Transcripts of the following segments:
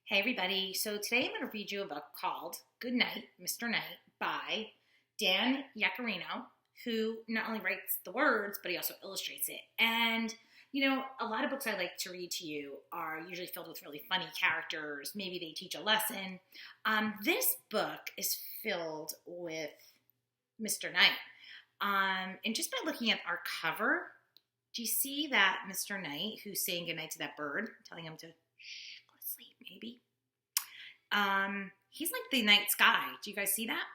Hey everybody, so today I'm going to read you a book called Good Night, Mr. Knight by Dan Yaccarino, who not only writes the words, but he also illustrates it. And, a lot of books I like to read to you are usually filled with really funny characters. Maybe they teach a lesson. This book is filled with Mr. Knight. And just by looking at our cover, do you see that Mr. Knight who's saying goodnight to that bird, telling him to go to sleep, maybe? He's like the night sky. Do you guys see that?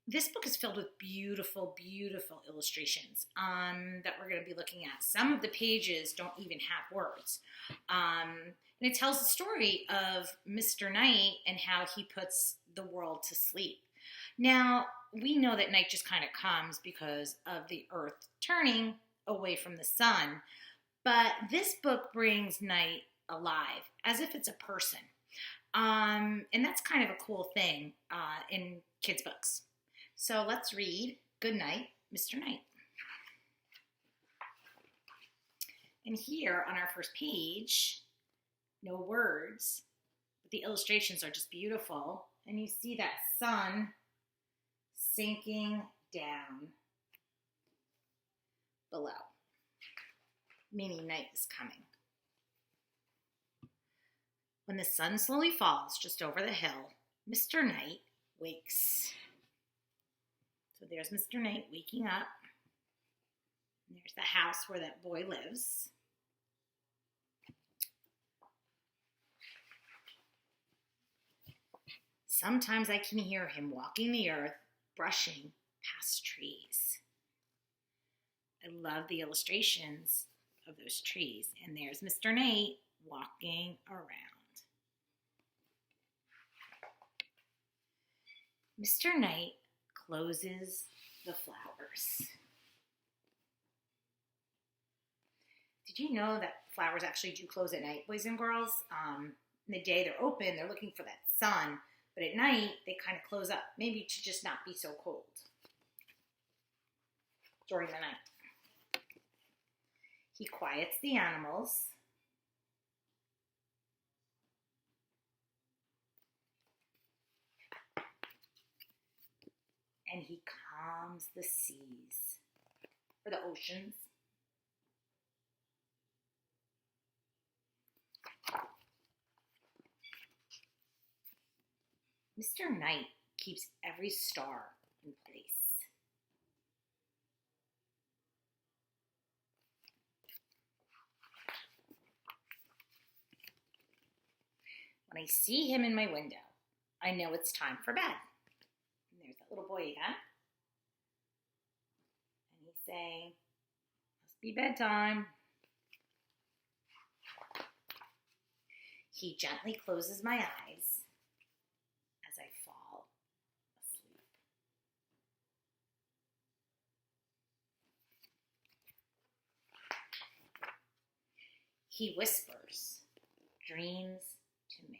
This book is filled with beautiful, beautiful illustrations that we're going to be looking at. Some of the pages don't even have words. And it tells the story of Mr. Knight and how he puts the world to sleep. Now, we know that night just kind of comes because of the earth turning away from the sun. But this book brings night alive, as if it's a person. And that's kind of a cool thing in kids' books. So let's read Good Night, Mr. Knight. And here on our first page, no words, but the illustrations are just beautiful. And you see that sun sinking down below, meaning night is coming. When the sun slowly falls just over the hill, Mr. Knight wakes. So there's Mr. Knight waking up. And there's the house where that boy lives. Sometimes I can hear him walking the earth, brushing past trees. I love the illustrations of those trees. And there's Mr. Knight walking around. Mr. Knight closes the flowers. Did you know that flowers actually do close at night, boys and girls? In the day they're open, they're looking for that sun, but at night they kind of close up, maybe to just not be so cold during the night. He quiets the animals. And he calms the seas, or the oceans. Mr. Knight keeps every star in place. When I see him in my window, I know it's time for bed. There's that little boy again. And he's saying, must be bedtime. He gently closes my eyes as I fall asleep. He whispers dreams to me.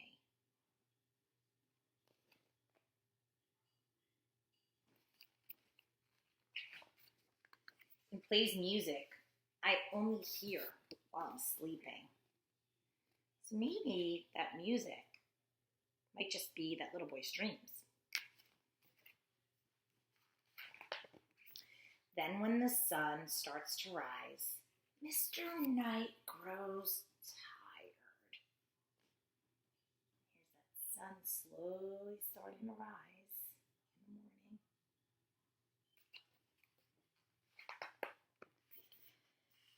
And plays music I only hear while I'm sleeping. So maybe that music might just be that little boy's dreams. Then when the sun starts to rise, Mr. Knight grows tired. Here's that sun slowly starting to rise in the morning.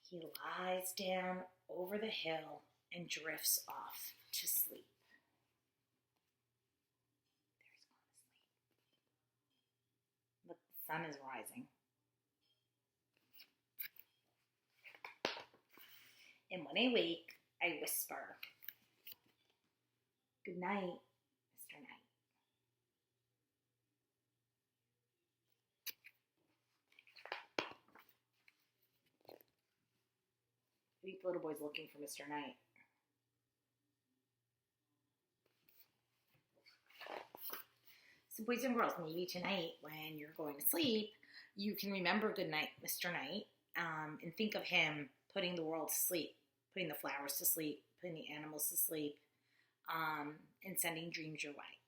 He lies down over the hill and drifts off to sleep. There's going to sleep. Look, the sun is rising. And when I wake, I whisper, "Good night, Mr. Knight." I think the little boy's looking for Mr. Knight. So boys and girls, maybe tonight when you're going to sleep, you can remember Good Night, Mr. Knight, and think of him putting the world to sleep putting the flowers to sleep, putting the animals to sleep, and sending dreams your way.